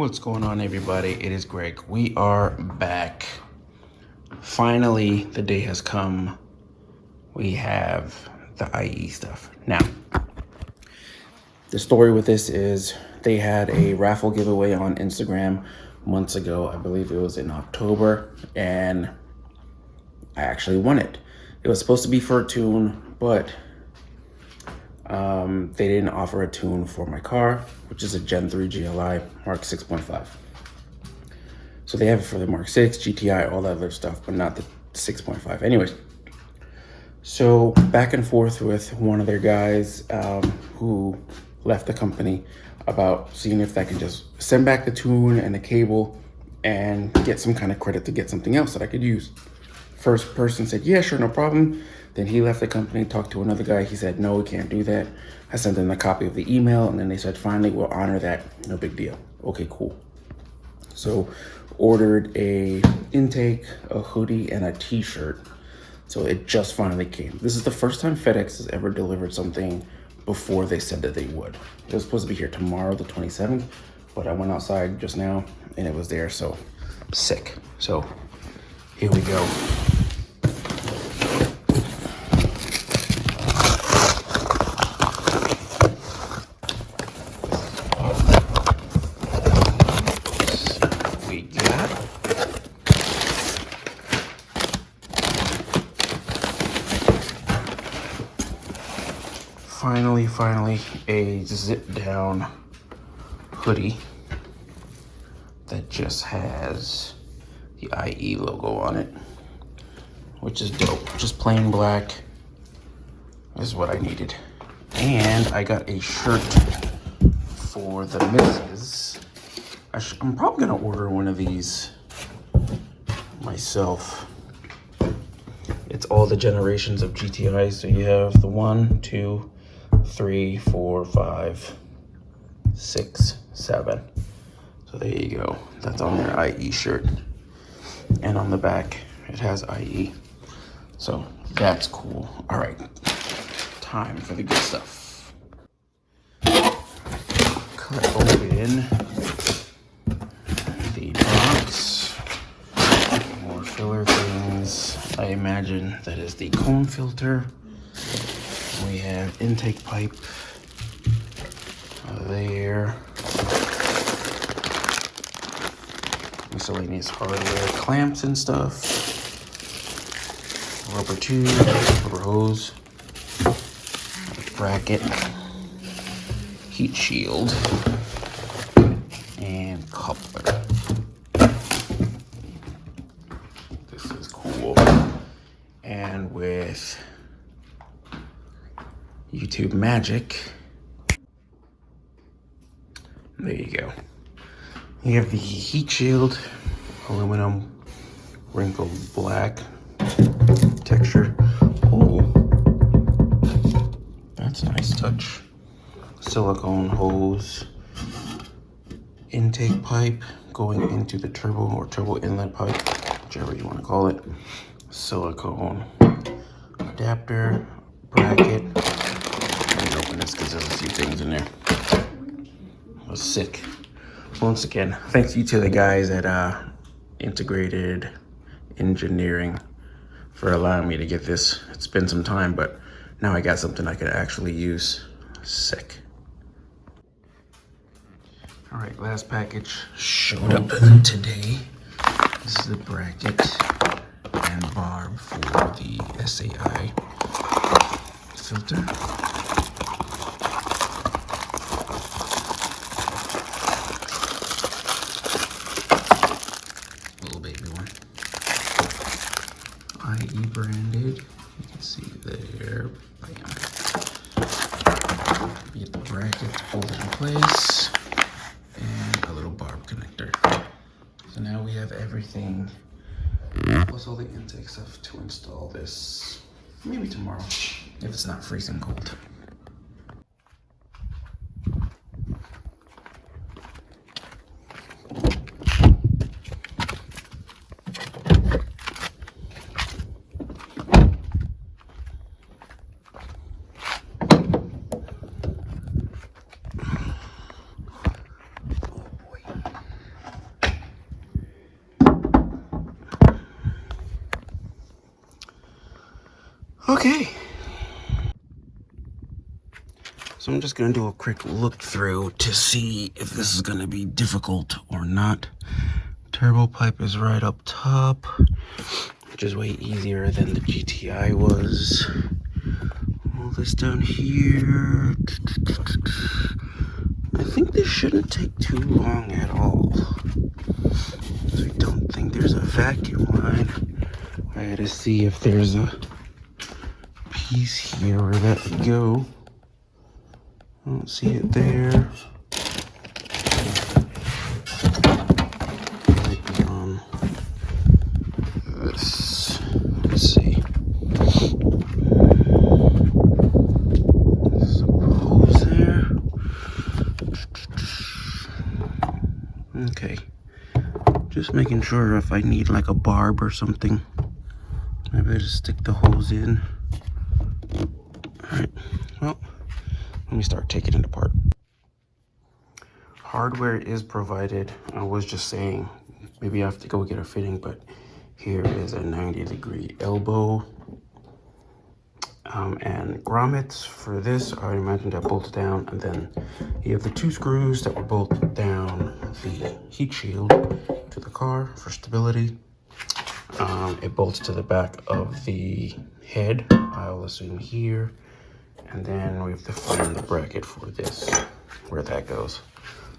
What's going on, everybody? It is Greg. We are back. Finally, the day has come. We have the IE stuff. Now, the story with this is they had a raffle giveaway on Instagram months ago. I believe it was in October, and I actually won it. It was supposed to be for a tune, but they didn't offer a tune for my car, which is a Gen 3 GLI Mark 6.5. So they have it for the Mark 6, GTI, all that other stuff, but not the 6.5. Anyways, so back and forth with one of their guys who left the company about seeing if I can just send back the tune and the cable and get some kind of credit to get something else that I could use. First person said, yeah, sure, no problem. Then he left the company, talked to another guy. He said, no, we can't do that. I sent them a copy of the email, and then they said, finally, we'll honor that. No big deal. Okay, cool. So ordered a intake, a hoodie, and a t-shirt. So it just finally came. This is the first time FedEx has ever delivered something before they said that they would. It was supposed to be here tomorrow, the 27th, but I went outside just now, and it was there, so sick. So here we go. Finally, a zip down hoodie that just has the IE logo on it, which is dope. Just plain black is what I needed. And I got a shirt for the missus. I'm probably gonna order one of these myself. It's all the generations of GTIs. So you have the 1, 2, 3, 4, 5, 6, 7. So there you go. That's on their IE shirt. And on the back, it has IE. So that's cool. All right, time for the good stuff. Cut open the box. More filler things. I imagine that is the cone filter. We have intake pipe there. Miscellaneous hardware, clamps and stuff. Rubber tube, rubber hose, bracket, heat shield, and coupler. This is cool. And with YouTube magic, there you go. You have the heat shield, aluminum, wrinkled black texture. Oh, that's a nice touch. Silicone hose, intake pipe going into the turbo or turbo inlet pipe, whichever you want to call it. Silicone adapter, bracket. Let me open this because there's a few things in there. That was sick. Once again, thanks you to the guys at Integrated Engineering for allowing me to get this. It's been some time, but now I got something I could actually use. Sick. All right, last package showed up today. This is the bracket and barb for the SAI filter. Little baby one. IE branded. You can see there. Bam. Get the bracket to hold it in place. And a little barb connector. So now we have everything, plus all the intake stuff to install this. Maybe tomorrow, if it's not freezing cold. Okay. So I'm just gonna do a quick look through to see if this is gonna be difficult or not. Turbo pipe is right up top, which is way easier than the GTI was. All this down here. I think this shouldn't take too long at all. So I don't think there's a vacuum line. I gotta see if there's a piece here where that would go. I don't see it there. Might be on this. Let's see. There's some holes there. Okay. Just making sure if I need like a barb or something, I better stick the hose in. Alright. Well, let me start taking it apart. Hardware is provided. I was just saying maybe I have to go get a fitting, but here is a 90-degree elbow and grommets for this. I imagine that bolts down, and then you have the 2 screws that will bolt down the heat shield to the car for stability. It bolts to the back of the head, I'll assume here. And then we have to find the bracket for this, where that goes.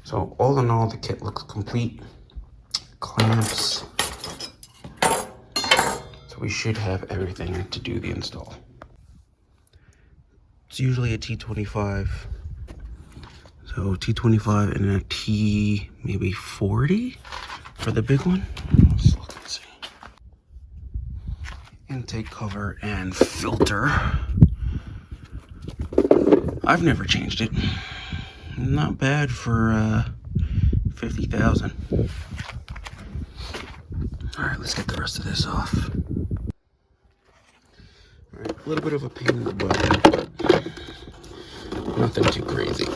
So all in all, the kit looks complete. Clamps. So we should have everything to do the install. It's usually a T25. So T25 and a T maybe 40 for the big one. Let's look and see. Intake cover and filter. I've never changed it. Not bad for 50,000. All right, let's get the rest of this off. All right, a little bit of a pain in the butt, but nothing too crazy.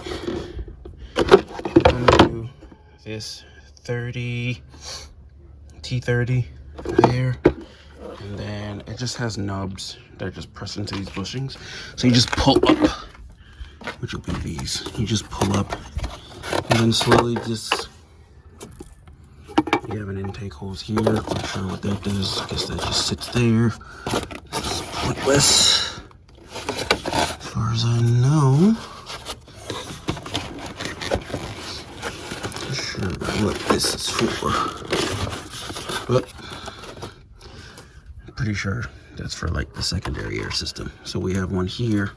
I'm gonna do this 30 T30 there, and then it just has nubs that just press into these bushings. So you just pull up, which will be these. You just pull up, and then slowly just, you have an intake hose here. Not sure what that does. I guess that just sits there. It's pointless, as far as I know. Not sure what this is for, but I'm pretty sure that's for like the secondary air system. So we have one here,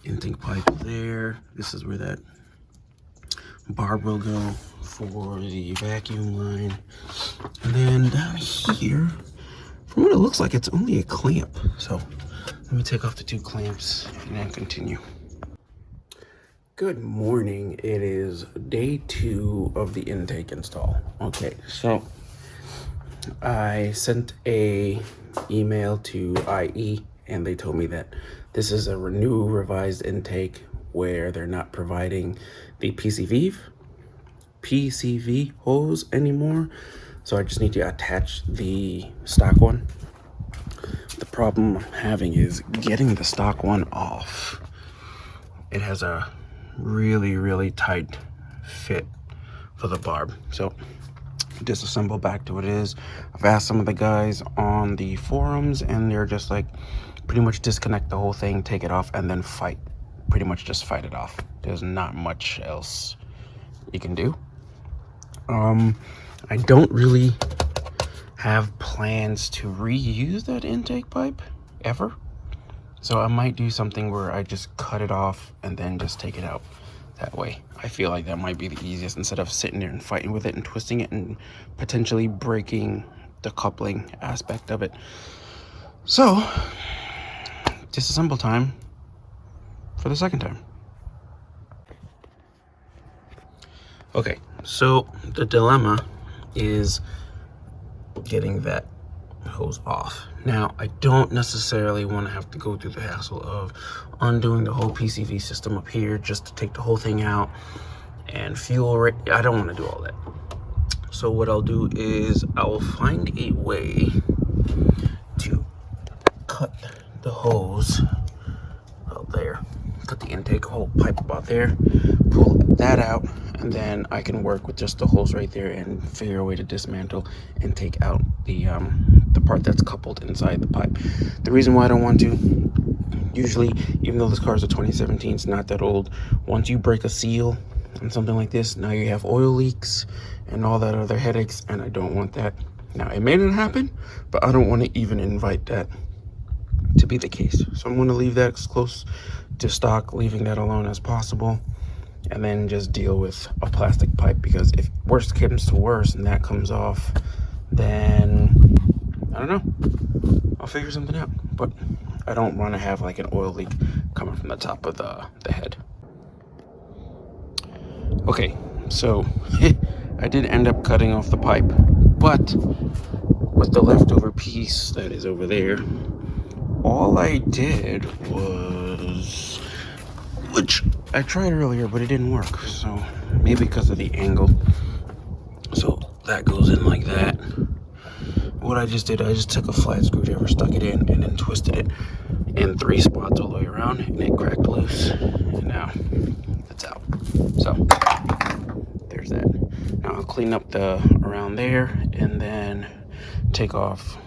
intake pipe there. This is where that barb will go for the vacuum line. And then down here, from what it looks like, it's only a clamp. So let me take off the 2 clamps and then continue. Good morning. It is day 2 of the intake install. Okay, so I sent a email to IE, and they told me that this is a new revised intake where they're not providing the PCV hose anymore. So I just need to attach the stock one. The problem I'm having is getting the stock one off. It has a really tight fit for the barb. So disassemble back to what it is. I've asked some of the guys on the forums, and they're just like, pretty much disconnect the whole thing, take it off, and then pretty much just fight it off. There's not much else you can do. I don't really have plans to reuse that intake pipe ever. So I might do something where I just cut it off and then just take it out that way. I feel like that might be the easiest, instead of sitting there and fighting with it and twisting it and potentially breaking the coupling aspect of it. So disassemble time for the second time. Okay, so the dilemma is getting that hose off. Now, I don't necessarily want to have to go through the hassle of undoing the whole PCV system up here just to take the whole thing out and fuel it. I don't want to do all that. So what I'll do is I will find a way to cut the hose out there. Cut the intake hole pipe about there, pull that out, and then I can work with just the hose right there and figure a way to dismantle and take out the part that's coupled inside the pipe. The reason why I don't want to, usually, even though this car is a 2017, it's not that old, once you break a seal on something like this, now you have oil leaks and all that other headaches, and I don't want that. Now, it may not happen, but I don't want to even invite that to be the case. So I'm going to leave that as close to stock, leaving that alone as possible, and then just deal with a plastic pipe, because if worst comes to worst and that comes off, then I don't know, I'll figure something out. But I don't want to have like an oil leak coming from the top of the head. Okay, so I did end up cutting off the pipe, but with the leftover piece that is over there, all I did was, which I tried earlier, but it didn't work. So maybe because of the angle. So that goes in like that. What I just did, I just took a flat screwdriver, stuck it in, and then twisted it in 3 spots all the way around, and it cracked loose. And now it's out. So there's that. Now I'll clean up the around there, and then take off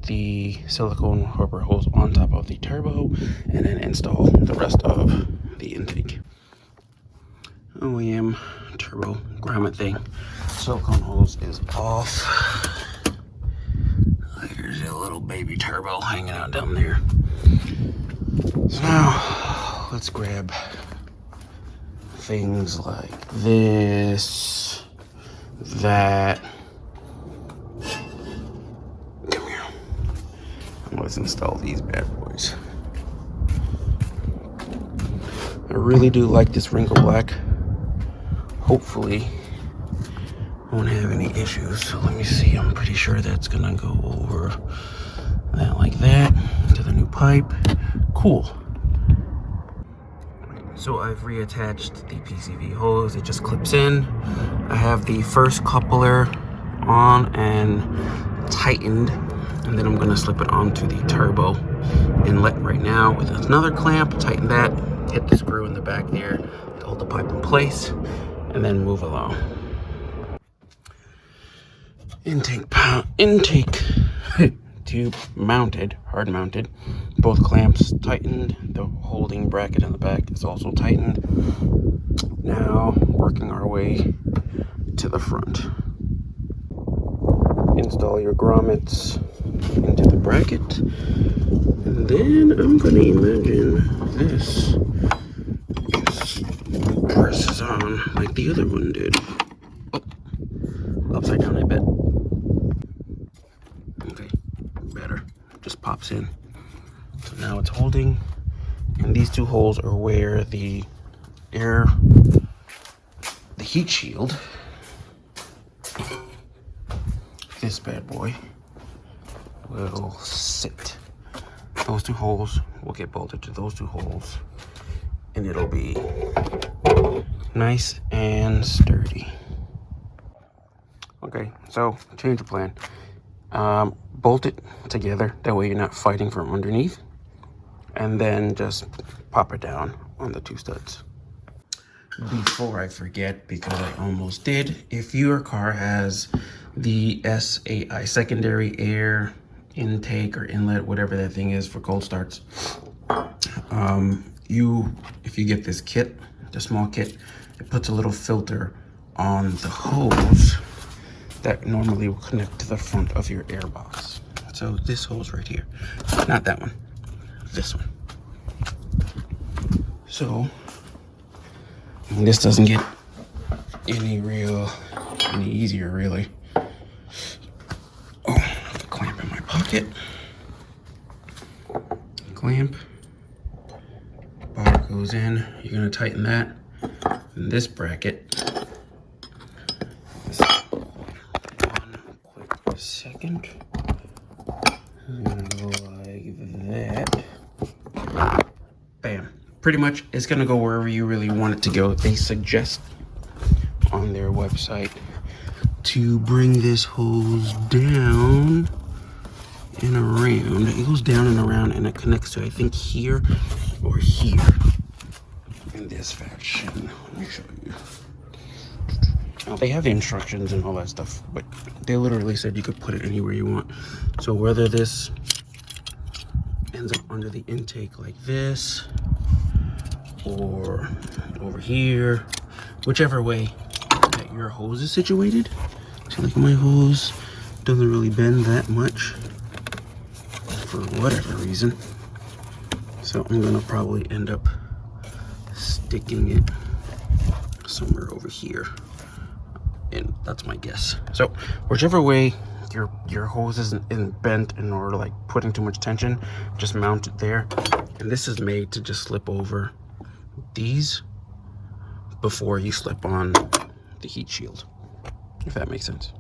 the silicone rubber hose on top of the turbo, and then install the rest of the intake. OEM turbo grommet thing. Silicone hose is off. There's a little baby turbo hanging out down there. So now let's grab things like this, that. Come here. Let's install these bad boys. I really do like this wrinkle black. Hopefully I won't have any issues. So let me see. I'm pretty sure that's gonna go over that like that to the new pipe. Cool. So I've reattached the PCV hose. It just clips in. I have the first coupler on and tightened, and then I'm gonna slip it onto the turbo inlet right now with another clamp. Tighten that, hit the screw in the back there to hold the pipe in place, and then move along. Intake tube mounted, hard mounted. Both clamps tightened. The holding bracket in the back is also tightened. Now working our way to the front. Install your grommets into the bracket, and then I'm gonna imagine this just presses on like the other one did. Oh, upside down, I bet. Okay, better. Just pops in. So now it's holding, and these 2 holes are where the heat shield, this bad boy, will sit. Those 2 holes will get bolted to those 2 holes, and it'll be nice and sturdy. Okay, so change of plan. Bolt it together, that way you're not fighting from underneath, and then just pop it down on the 2 studs. Before I forget, because I almost did, if your car has the SAI, secondary air intake or inlet, whatever that thing is for cold starts, if you get this kit, the small kit, it puts a little filter on the hose that normally will connect to the front of your air box. So this hose right here, not that one, this one. So this doesn't get any easier really. Oh, I have the clamp in my pocket. Clamp, bar goes in. You're gonna tighten that. And this bracket, quick second. I'm gonna go like that. Bam. Pretty much it's gonna go wherever you really want it to go. They suggest on their website to bring this hose down and around. It goes down and around, and it connects to, I think, here or here. In this fashion. Let me show you. Now, they have the instructions and all that stuff, but they literally said you could put it anywhere you want. So whether this ends up under the intake like this, or over here, whichever way that your hose is situated. So like my hose doesn't really bend that much for whatever reason. So I'm gonna probably end up sticking it somewhere over here. And that's my guess. So whichever way your hose isn't bent in order to like putting too much tension, just mount it there. And this is made to just slip over these before you slip on the heat shield, if that makes sense.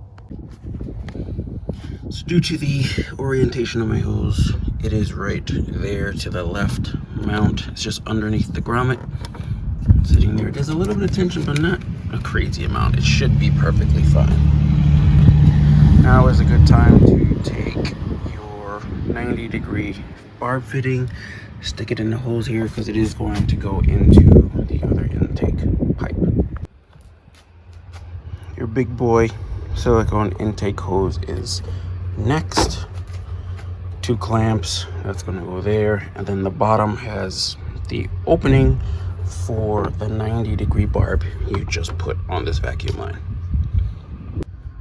So due to the orientation of my hose, it is right there to the left mount. It's just underneath the grommet, sitting there. There's a little bit of tension, but not a crazy amount. It should be perfectly fine. Now is a good time to take your 90-degree barb fitting, stick it in the hose here because it is going to go into the other intake pipe. Your big boy silicone intake hose is next. 2 clamps, that's going to go there, and then the bottom has the opening for the 90-degree barb you just put on this vacuum line.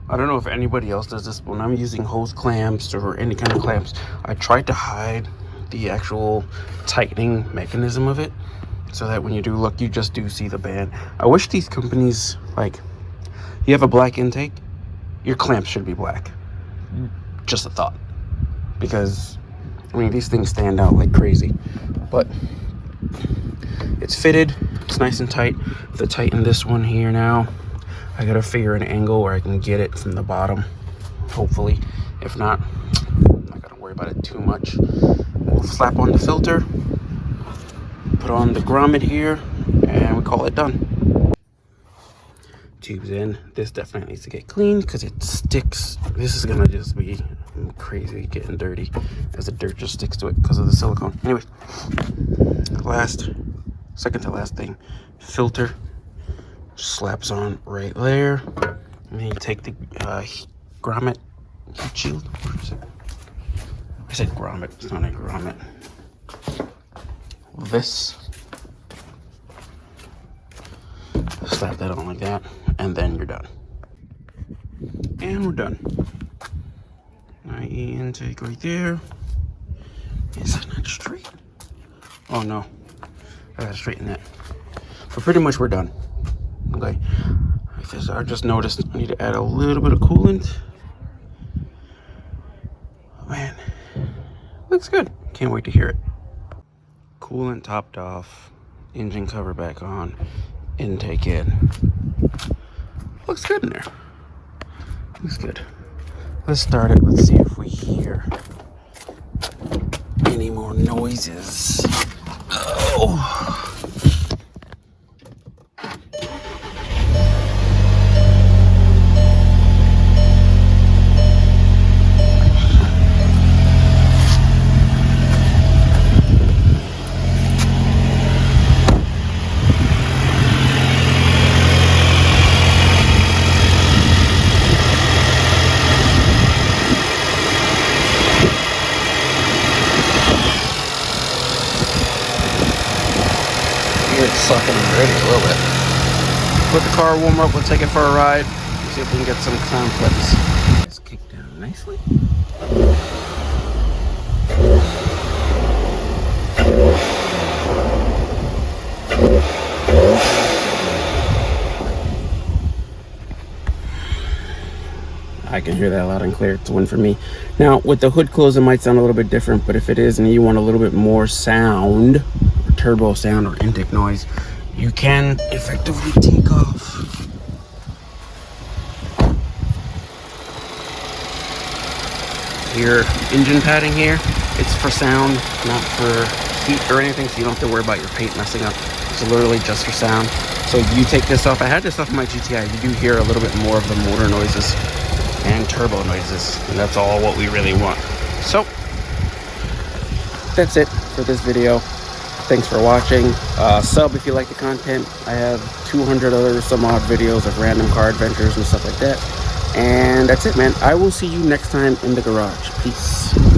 I don't know if anybody else does this, but when I'm using hose clamps or any kind of clamps, I try to hide the actual tightening mechanism of it so that when you do look, you just do see the band. I wish these companies, like, you have a black intake, your clamps should be black. Just a thought. Because, I mean, these things stand out like crazy. But it's fitted, it's nice and tight. To tighten this one here now, I gotta figure an angle where I can get it from the bottom, hopefully. If not, I'm not gonna worry about it too much. We'll slap on the filter, put on the grommet here, and we call it done. Tubes in. This definitely needs to get cleaned because it sticks. This is gonna just be crazy getting dirty as the dirt just sticks to it because of the silicone. Anyway, second to last thing, filter slaps on right there. And then you take the grommet heat shield. Where is it? I said grommet, it's not a grommet. This. Slap that on like that, and then you're done. And we're done. IE intake right there. Is it not straight? Oh no, I gotta straighten that. But pretty much we're done. Okay, I just noticed I need to add a little bit of coolant. Man, looks good. Can't wait to hear it. Coolant topped off, engine cover back on, intake in. Looks good in there. Looks good. Let's start it. Let's see if we hear any more noises. Oh. It's sucking already a little bit. Let the car warm up, we'll take it for a ride, see if we can get some sound clips. It's kicked down nicely. I can hear that loud and clear. It's a win for me. Now, with the hood closed, it might sound a little bit different, but if it is and you want a little bit more sound, turbo sound or intake noise, you can effectively take off your engine padding here. It's for sound, not for heat or anything, so you don't have to worry about your paint messing up. It's literally just for sound. So you take this off. I had this off in my GTI. You do hear a little bit more of the motor noises and turbo noises, and that's all what we really want. So that's it for this video. Thanks for watching. Sub if you like the content. I have 200 other some odd videos of random car adventures and stuff like that. And that's it, man. I will see you next time in the garage. Peace.